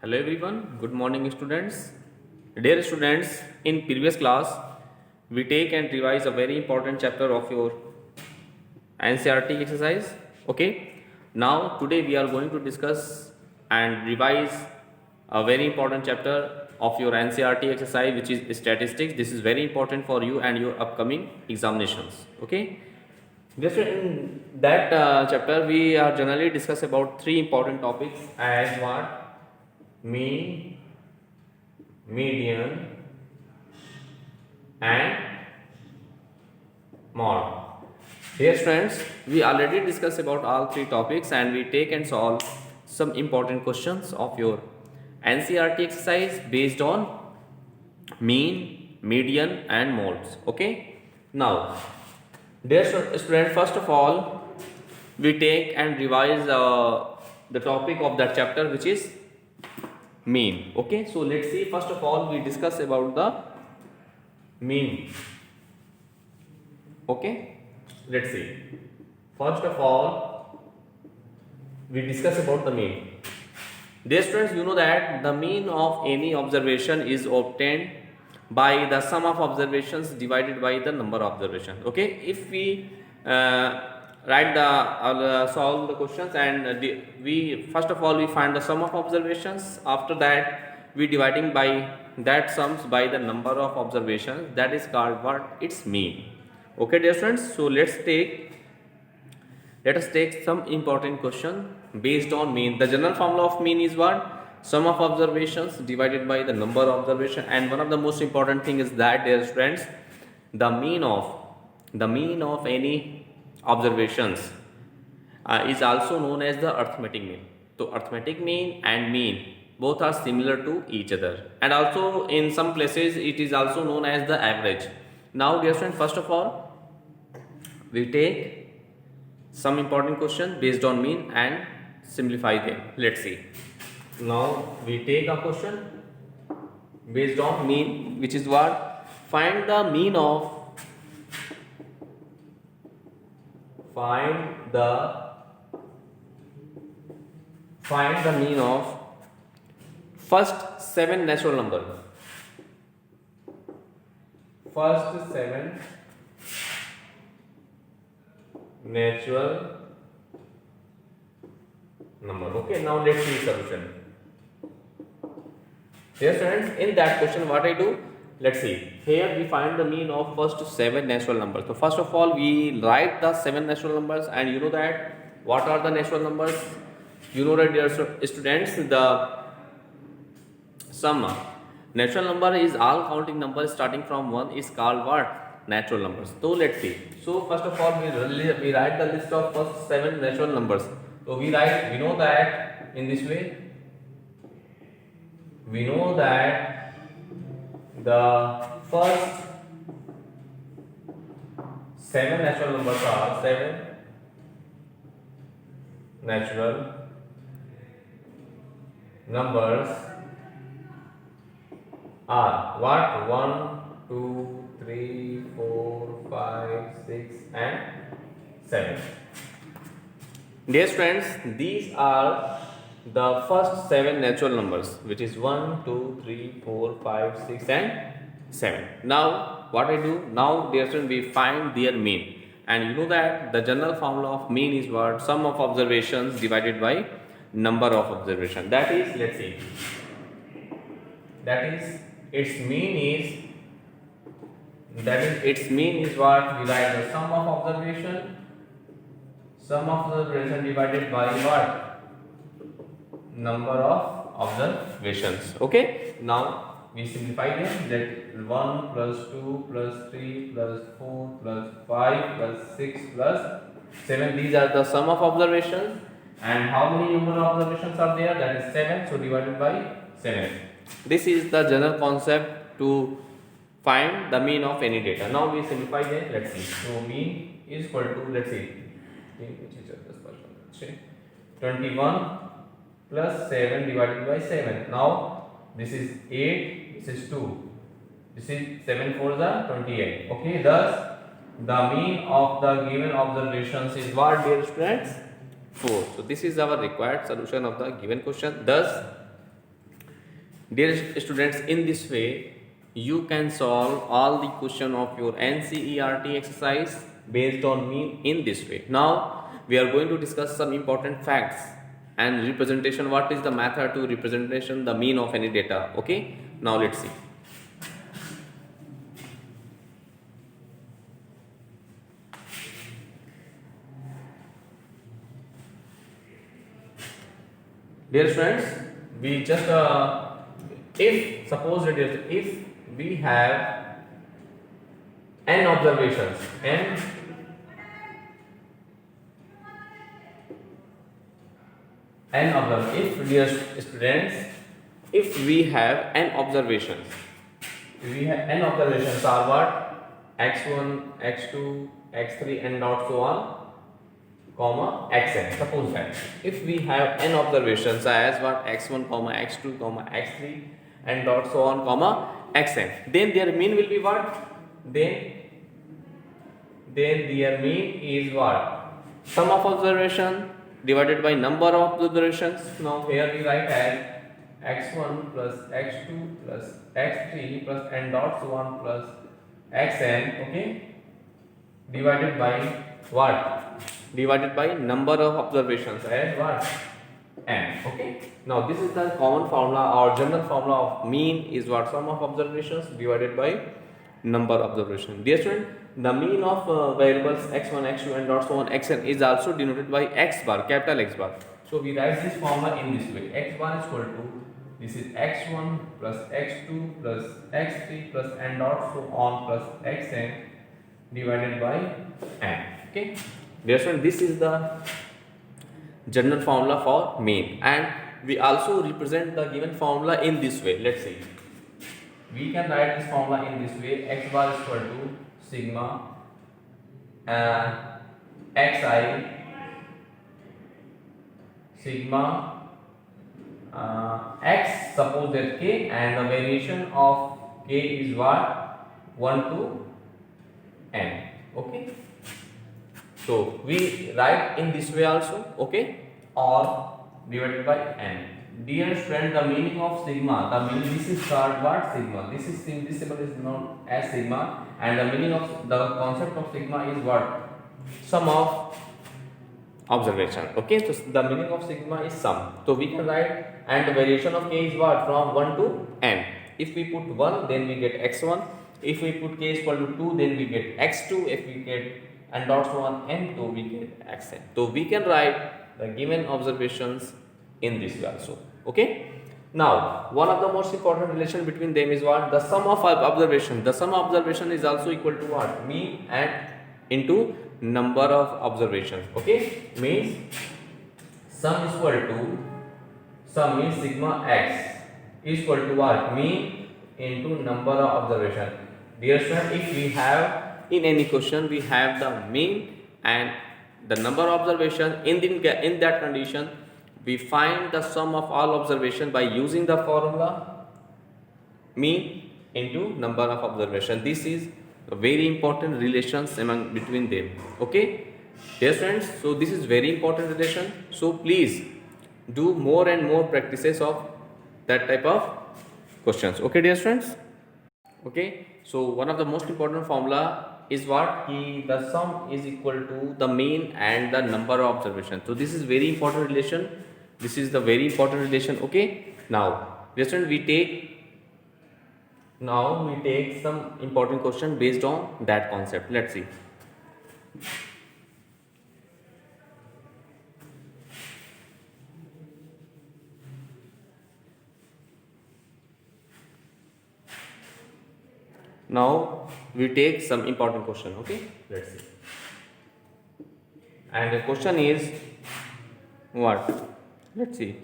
Hello everyone, good morning students. Dear students, in previous class we take and revise a very important chapter of your NCERT exercise. Okay, now today we are going to discuss and revise a very important chapter of your NCERT exercise, which is statistics. This is very important for you and your upcoming examinations. Okay, just in that chapter we are generally discuss about three important topics as what mean, median and mode. Dear friends, we already discussed about all three topics and we take and solve some important questions of your NCERT exercise based on mean, median and modes. Okay. Now, dear student, first of all, we take and revise the topic of that chapter, which is mean. Okay, so let's see. First of all, we discuss about the mean. Okay, let's see. First of all, we discuss about the mean. Dear students, you know that the mean of any observation is obtained by the sum of observations divided by the number of observations. Okay, if we write the solve the questions and we first of all we find the sum of observations. After that, we dividing by that sums by the number of observations. That is called what? Its mean. Okay, dear friends. So let us take some important question based on mean. The general formula of mean is what? Sum of observations divided by the number of observation. And one of the most important thing is that, dear friends, the mean of any observations is also known as the arithmetic mean. So arithmetic mean and mean both are similar to each other, and also in some places it is also known as the average. Now, dear friends, first of all we take some important question based on mean and simplify them. Let's see. Now we take a question based on mean, which is what? Find the mean of first 7 natural numbers. First 7 natural number. Okay, now let's see solution. Dear friends, in that question what I do, let's see. Here we find the mean of first 7 natural numbers. So first of all we write the 7 natural numbers, and you know that what are the natural numbers? You know that, dear students, the sum natural number is all counting numbers starting from 1 is called what? Natural numbers. So let's see. So first of all we write the list of first 7 natural numbers. So we know that in this way. We know that the first 7 natural numbers are 7 natural numbers are what? 1, 2, 3, 4, 5, 6 and 7. Dear friends, these are the first 7 natural numbers, which is 1, 2, 3, 4, 5, 6 and 7. Now what I do? Now, dear friends, we find their mean, and you know that the general formula of mean is what? Sum of observations divided by number of observations. That is, let's see, its mean is what? We write the sum of observation divided by what? Number of observations. Okay, now we simplify them. That 1 plus 2 plus 3 plus 4 plus 5 plus 6 plus 7, these are the sum of observations. And how many number of observations are there? That is 7. So divided by 7. This is the general concept to find the mean of any data. Now we simplify them. Let's see. So mean is equal to, let's see, 21 plus 7 divided by 7. Now this is 8, this is 2, this is 7 4 the 28. Okay, thus the mean of the given observations is what, dear students? 4. So this is our required solution of the given question. Thus Dear students, in this way you can solve all the question of your NCERT exercise based on mean in this way. Now we are going to discuss some important facts and representation. What is the method to representation the mean of any data? Okay, now let's see. Dear friends, we just if suppose it is if we have n observations if dear students, if we have n observations, we have n observations are what? X1, x2, x3 and not so on, comma xn. Suppose that if we have n observations as what? X1 comma x2 comma x3 and dot so on comma xn, then their mean will be what? Then their mean is what? Sum of observation divided by number of observations. Now here we write as x1 plus x2 plus x3 plus n dot so on plus xn, okay, divided by what? Divided by number of observations as what? N. Okay. Now this is the common formula or general formula of mean is what? Sum of observations divided by number of observations. Dear student, the mean of variables x1, x2 and dot so on xn is also denoted by x bar, capital X bar. So we write this formula in this way: x bar is equal to, this is x1 plus x2 plus x3 plus n dot so on plus xn divided by n. Okay. Dear student, this is the general formula for mean, and we also represent the given formula in this way. Let's see. We can write this formula in this way: x bar is equal to sigma xi sigma x, suppose that k, and the variation of k is what? 1 to n. Okay. So we write in this way also, okay, or divided by n. Dear friend, the meaning of sigma, the meaning, this is called what? Sigma. This symbol is known as sigma, and the meaning of the concept of sigma is what? Sum of observation. Okay, so the meaning of sigma is sum. So we can write, and the variation of k is what? From 1 to n. If we put 1, then we get x1. If we put k is equal to 2, then we get x2. If we get and dot so on n2, we get xn. So we can write the given observations in this way also. Okay. Now one of the most important relation between them is what? The sum of observation. The sum of observation is also equal to what? Mean and into number of observations. Okay, means sum is equal to, sum means sigma x is equal to what? Mean into number of observation. Dear student, if we have in any question we have the mean and the number of observation, in that condition we find the sum of all observation by using the formula mean into number of observation. This is a very important relations among between them. Okay, dear friends, so this is very important relation. So please do more and more practices of that type of questions. Okay, dear friends. Okay, so one of the most important formula is what? The sum is equal to the mean and the number of observations. So this is very important relation. This is the very important relation. Okay, now listen, we take some important question based on that concept. Let's see. Now we take some important question. Okay, let's see. And the question is what? Let's see.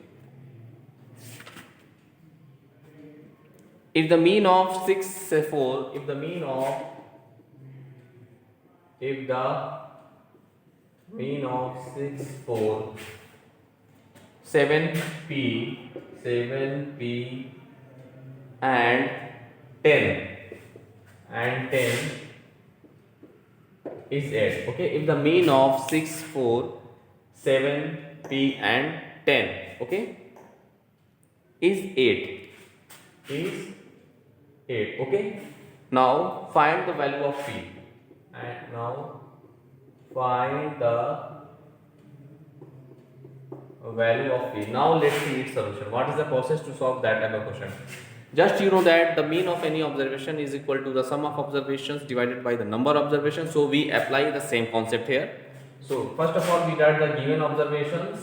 If the mean of 6 4, if the mean of 6 4 7p and 10 is 8. Okay, if the mean of 6 4 7p and 10, okay, is 8, is 8. Okay. Now find the value of p. And now find the value of p. Now let's see its solution. What is the process to solve that type of question? Just you know that the mean of any observation is equal to the sum of observations divided by the number of observations. So we apply the same concept here. So first of all, we got the given observations.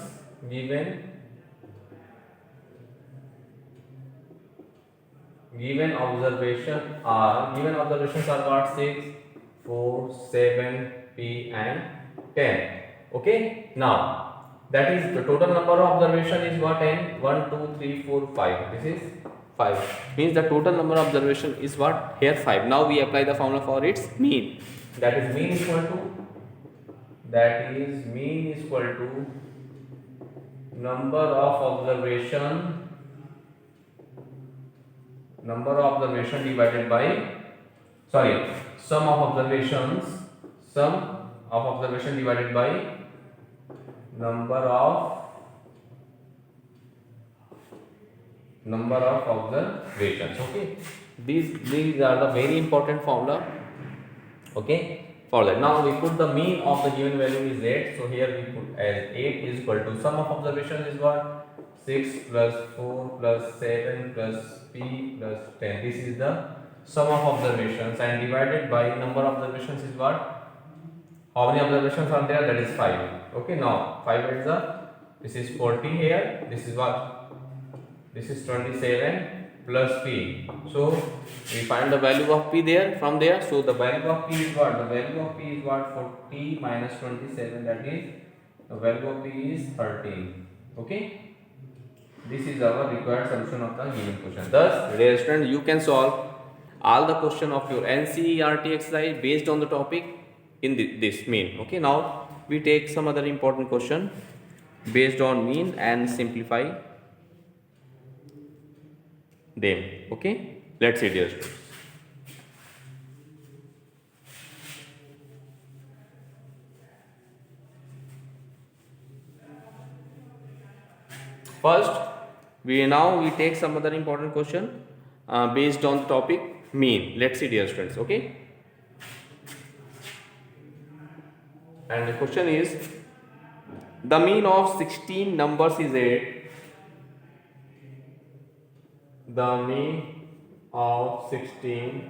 Given observations are what? 6, 4, 7, p and 10. Okay. Now that is the total number of observation is what? N 1, 2, 3, 4, 5. This is 5. Means the total number of observation is what? Here 5. Now we apply the formula for its mean. That is mean equal to number of observation divided by sum of observation divided by number of observations. Okay, these are the very important formula. Okay, for that now we put the mean of the given value is 8. So here we put as 8 is equal to sum of observation is what? 6 plus 4 plus 7 plus p plus 10. This is the sum of observations, and divided by number of observations is what? How many observations are there? That is 5. Okay, now 5 is this is 40 here. This is what? This is 27 plus p. So we find the value of p there from there. So the value of p is what? The value of p is what? 40 minus 27. That is the value of p is 13. Okay. This is our required solution of the given question. Thus, dear student, you can solve all the question of your NCERT exercise based on the topic in this mean. Okay. Now we take some other important question based on mean and simplify them. Okay. Let's see, dear students. First, we take some other important question based on the topic mean. Let's see, dear students. Okay. And the question is, the mean of 16 numbers is 8. The mean of 16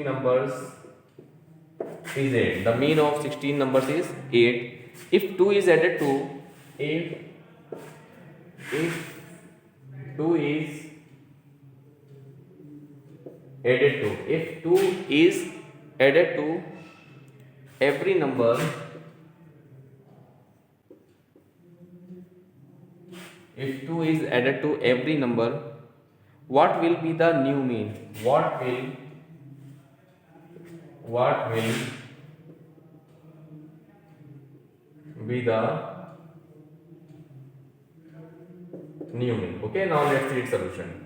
numbers is 8. The mean of 16 numbers is 8. If 2 is added to, if 2 is added to every number, what will be the new mean? What will be the new mean? Okay, now let's see its solution.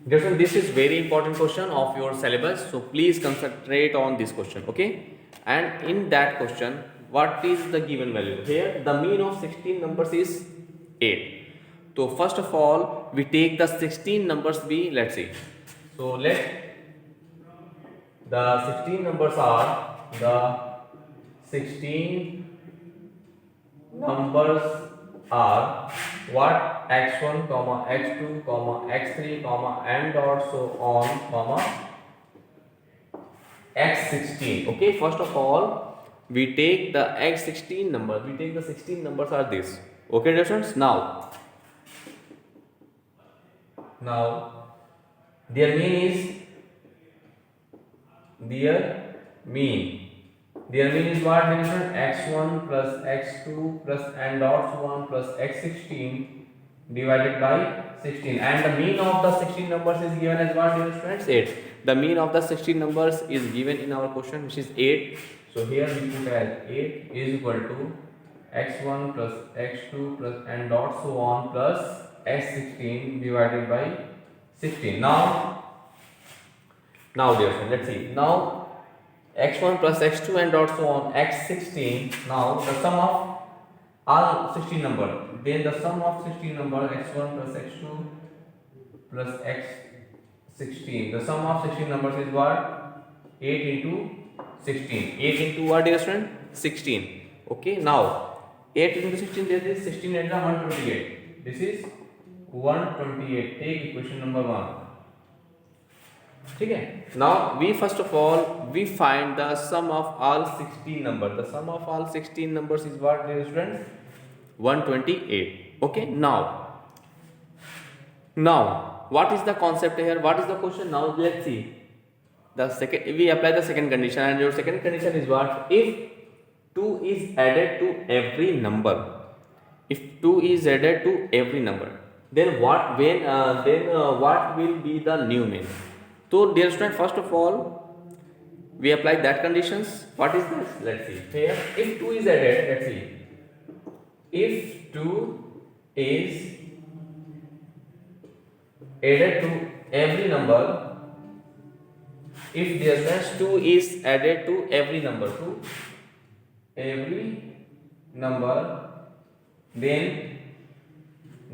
This is very important question of your syllabus, so please concentrate on this question. Okay, and in that question, what is the given value? Here the mean of 16 numbers is 8. So first of all, we take the 16 numbers be, let's see. So let the 16 numbers are what? x1, x2, x3, and also on, x16. Okay, first of all, we take the x16 number. We take the 16 numbers are this. Okay, dear students. Now their mean is what, dear students? x1 plus x2 plus and also 1 plus x16 divided by 16, and the mean of the 16 numbers is given as what, dear students? 8. The mean of the 16 numbers is given in our question, which is 8. So here we put as 8 is equal to x1 plus x2 plus and also 1 plus x16 divided by 16. Now dear friend, let's see. Now x1 plus x2 and also on x16. Now the sum of all 16 number, then the sum of 16 number x1 plus x2 plus x16, the sum of 16 numbers is what? 8 into 16. 8 into what, dear student? 16. Okay, now 8 into 16, this is 16 and 128. This is 128. Take equation number 1. Okay. Now we first of all we find the sum of all 16 numbers. The sum of all 16 numbers is what, dear students? 128. Okay. Now what is the concept here? What is the question? Now let's see. The second, we apply the second condition, and your second condition is what? If 2 is added to every number, if 2 is added to every number, then what will be the new mean? So dear student, first of all we apply that conditions. What is this? Let's see here. If 2 is added, let's see, if 2 is added to every number, if dear students 2 is added to every number, then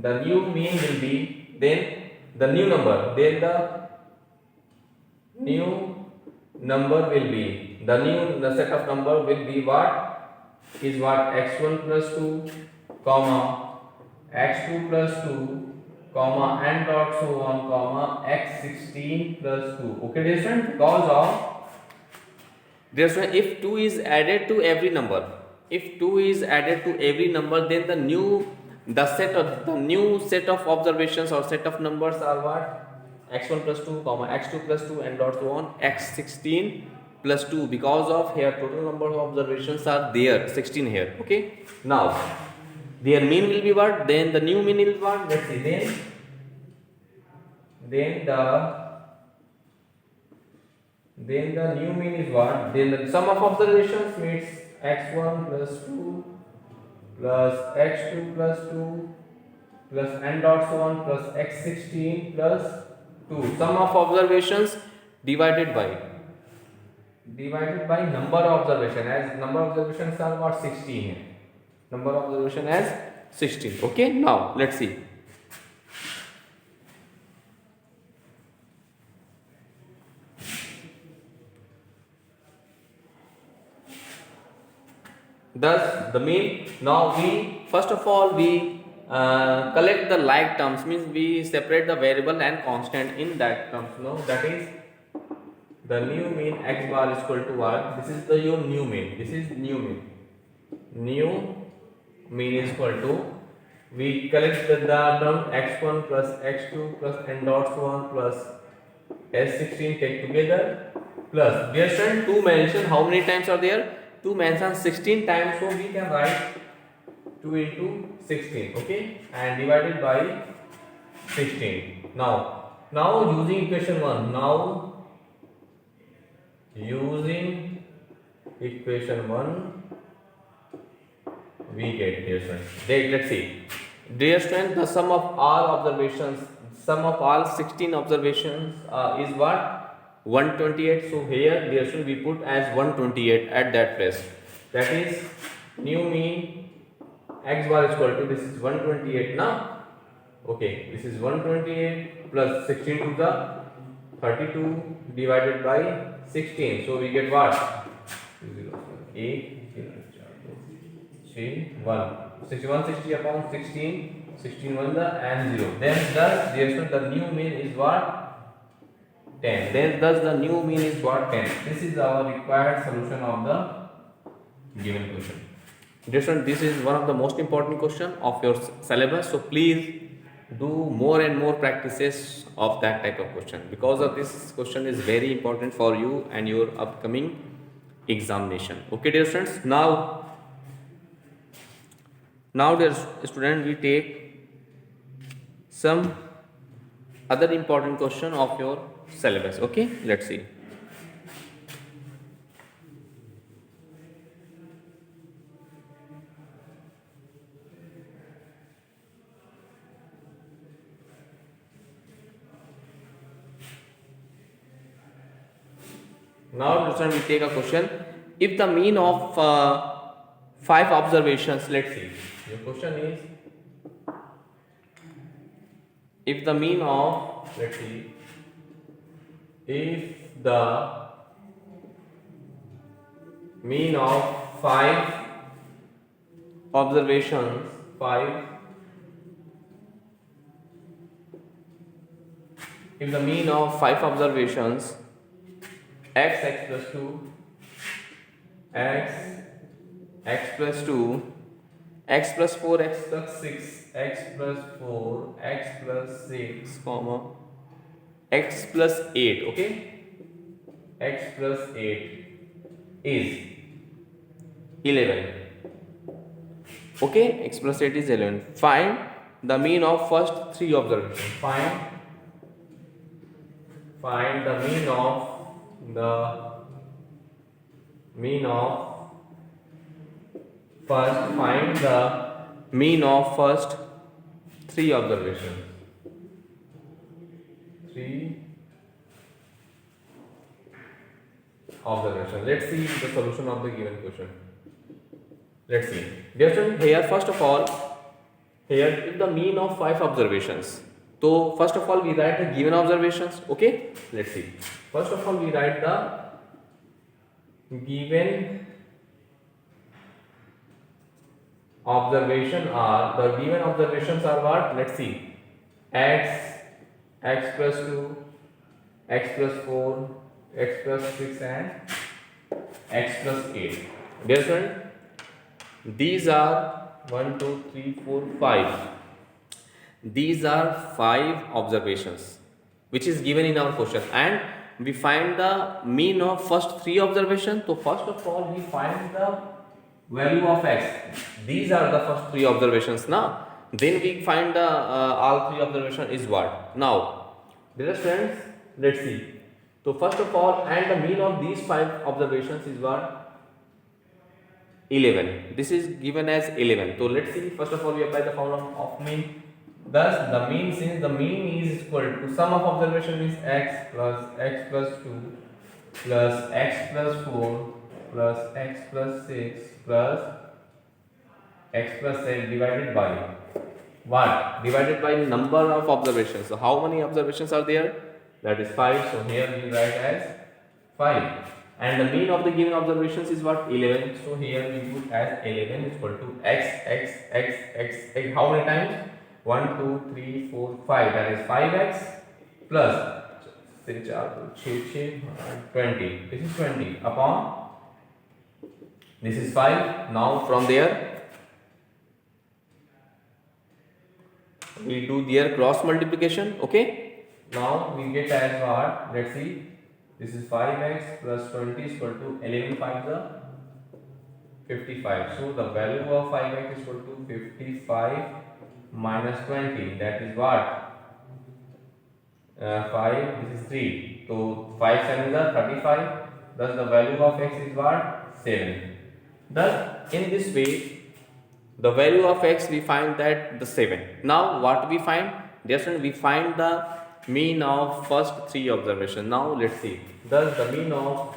the new mean will be, then the new number will be, the set of number will be what? Is what? x1 plus 2, comma x2 plus 2, comma and dot so on, comma x16 plus 2. Okay, dear student, because of, dear student, if 2 is added to every number, then the new set of observations or set of numbers are what? x1 plus 2, comma x2 plus 2 and dot so on, x16 plus 2, because of here total number of observations are there 16 here. Okay, now their mean will be what? Then the new mean is what? Let's see, then the new mean is what? Then the sum of observations means x1 plus 2 plus x2 plus 2 plus n dot so on plus x16 plus 2. Sum of observations divided by number of observation, as number of observations are what? 16 here. Number of observation as 16. Okay, now let's see. Thus the mean, now we first of all we collect the like terms, means we separate the variable and constant in that terms. No, that is the new mean x bar is equal to what? This is the your new mean. This is new mean. New mean is equal to, we collect the term x1 plus x2 plus n dot so on plus s16 take together plus, dear student, 2 mention how many times are there? 2 mention 16 times, so we can write 2 into 16. Okay, and divided by 16. Now using equation 1, now using equation 1 we get, dear student, let's see, dear student, the sum of all observations, sum of all 16 observations is what? 128. So here, dear student, we put as 128 at that place. That is new mean x bar is equal to, this is 128 now. Okay, this is 128 plus 16 to the 32 divided by 16. So we get what? 8, 3, 1. 160 upon 16, 16 1 the and 0. Then thus, dear student, the new mean is what? 10. Then thus the new mean is what? 10. This is our required solution of the given question. Dear student, this is one of the most important question of your syllabus. So please do more and more practices of that type of question, because of this question is very important for you and your upcoming examination. Okay, dear students. Now dear student, we take some other important question of your syllabus. Okay, let's see. Now we take a question. If the mean of 5 observations, let's see, Your question is, if the mean of, let's see, if the mean of 5 observations, 5, if the mean of 5 observations, x plus 2, x plus 2, x plus 4, x plus 6, x plus 4, x plus 6, comma, x plus 8, okay, x plus 8 is 11, okay, x plus 8 is 11. Find the mean of first 3 observations. Find the mean of first 3 observations. 3 observations. Let's see the solution of the given question. Let's see. Dear student, here first of all, here if the mean of 5 observations. So first of all we write the given observations. Okay, let's see. First of all we write the given observation are, the given observations are what? Let's see. X plus 2, x plus 4, x plus 6 and x plus 8. Dear student, these are 1, 2, 3, 4, 5. These are 5 observations which is given in our question, and we find the mean of first 3 observations. So first of all we find the value of x. These are the first 3 observations now. Then we find the all 3 observation is what. Now dear friends, let's see. So first of all, and the mean of these 5 observations is what? 11. This is given as 11. So let's see. First of all we apply the formula of mean. Thus the mean, since the mean is equal to sum of observation is x plus 2 plus x plus 4 plus x plus 6 plus x plus 7 divided by what? Divided by number of observations. So how many observations are there? That is 5. So here we write as 5. And the mean of the given observations is what? 11. So here we put as 11 is equal to x. How many times? 1, 2, 3, 4, 5. That is 5x plus 20. This is 20 upon this is 5. Now from there we do their cross multiplication. Okay. Now we get as what? Let's see. This is 5x plus 20 is equal to 11 5 is 55. So the value of 5x is equal to 55 minus 20. That is what? 5. This is 3. So 5 7 is 35. Thus the value of x is what? 7. Thus in this way the value of x we find that the 7. Now what we find? Dear student, we find the mean of first 3 observations. Now let's see. Thus the mean of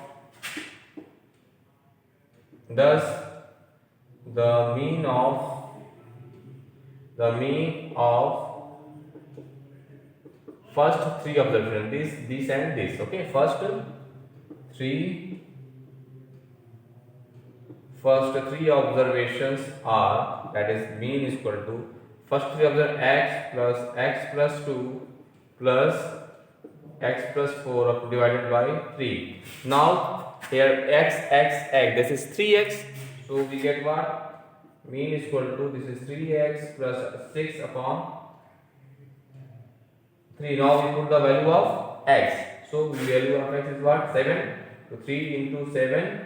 first 3 observations, this and this. Okay, first 3 observations are, that is mean is equal to first 3 observations x plus 2 plus x plus 4 divided by 3. Now here x, this is 3x. So we get what? Mean is equal to, this is 3x plus 6 upon 3. Now we put the value of x. So the value of x is what? 7. So 3 into 7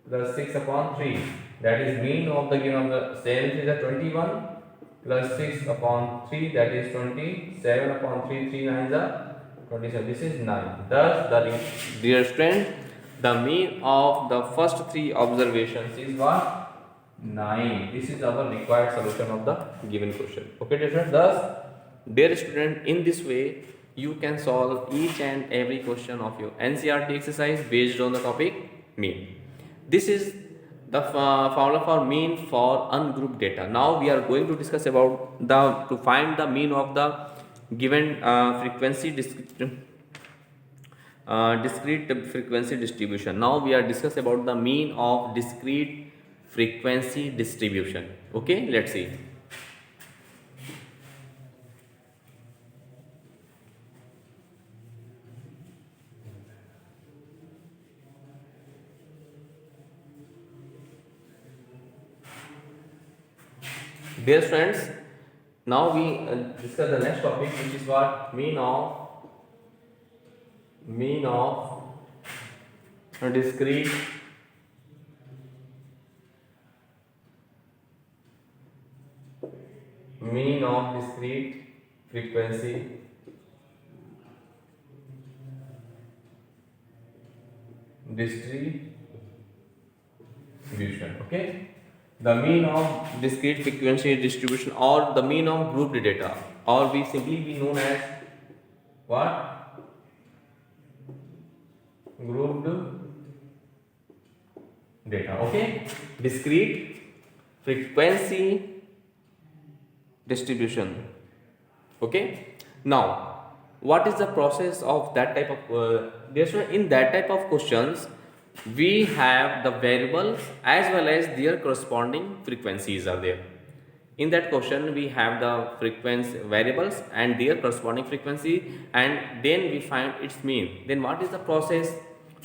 plus 6 upon 3. That is mean of the given of the 7 is a 21 plus 6 upon 3, that is 20. 7 upon 3, 3 9 is a 27. This is 9. Thus the dear student, the mean of the first 3 observations is what? 9. This is our required solution of the given question. Okay dear student. Thus dear student, in this way you can solve each and every question of your NCERT exercise based on the topic mean. This is the formula for mean for ungrouped data. Now we are going to discuss about to find the mean of the given discrete frequency distribution. Now we are discuss about the mean of discrete frequency distribution. Okay, let's see. Dear friends, now we discuss the next topic, which is what mean of discrete frequency distribution. Okay, the mean of discrete frequency distribution, or the mean of grouped data, or we simply be known as what? Grouped data. Okay, discrete frequency distribution. Okay, now what is the process of that type of in that type of questions we have the variables as well as their corresponding frequencies are there. In that question we have the frequency variables and their corresponding frequency, and then we find its mean. Then what is the process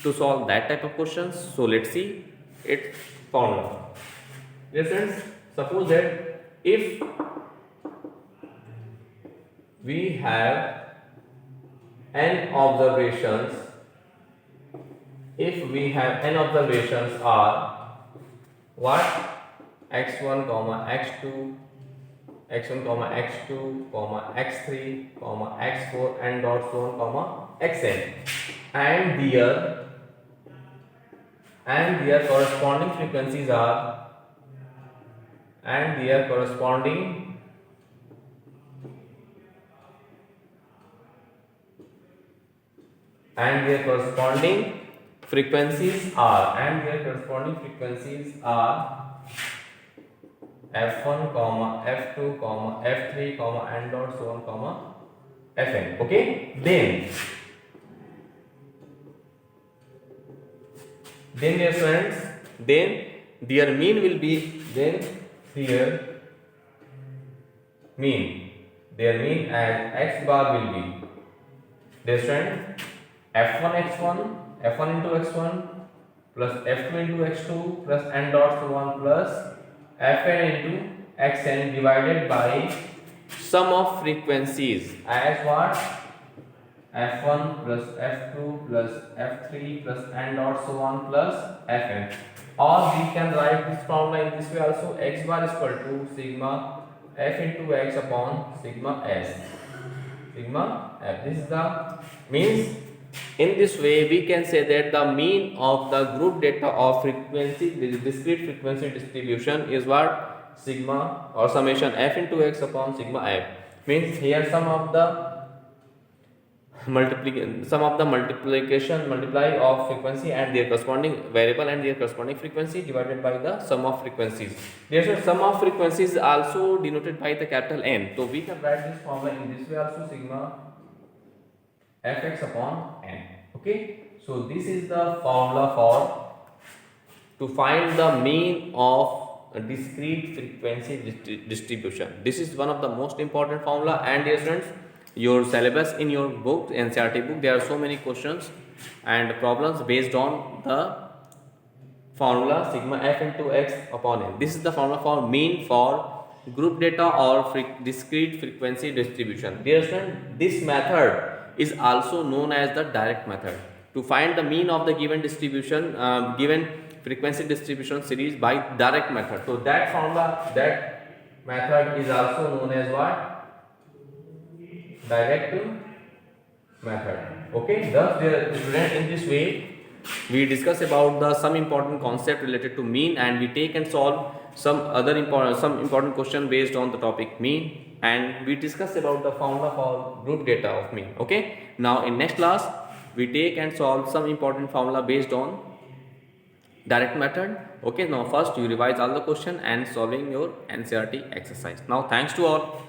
to solve that type of questions? So let's see its formula. Listen, suppose that if we have n observations, are what? x1 comma x2, x1 comma x2 comma x3 comma x4 and dot so on comma xn, and their corresponding frequencies are, and their corresponding frequencies are f1 comma f2 comma f3 comma and dot so on comma fn. Okay, then dear friends, then their mean will be, their mean as x bar will be, dear friend, f1 into x1 plus f2 into x2 plus n dot so on plus fn into xn divided by sum of frequencies as what? f1 plus f2 plus f3 plus n dot so on plus fn. Or we can write this formula in this way also: x bar is equal to sigma f into x upon sigma s, sigma f. This is the means. In this way we can say that the mean of the group data of discrete frequency distribution is what? Sigma or summation f into x upon sigma f. Means here sum of the multiply of frequency and their corresponding variable and their corresponding frequency divided by the sum of frequencies. Therefore sum of frequencies is also denoted by the capital N. So we can write this formula in this way also: sigma fx upon n. Okay, so this is the formula for to find the mean of a discrete frequency distribution. This is one of the most important formula, and dear friends, your syllabus in your book, NCERT book, there are so many questions and problems based on the formula sigma f into x upon n. This is the formula for mean for group data or discrete frequency distribution. Dear friend, this method is also known as the direct method to find the mean of the given distribution, given frequency distribution series by direct method. So that formula, that method is also known as what? Direct method. Okay, thus in this way we discuss about some important concept related to mean, and we take and solve some important question based on the topic mean, and we discuss about the formula for group data of mean. Okay, now in next class we take and solve some important formula based on direct method. Okay, now first you revise all the question and solving your NCERT exercise. Now thanks to all.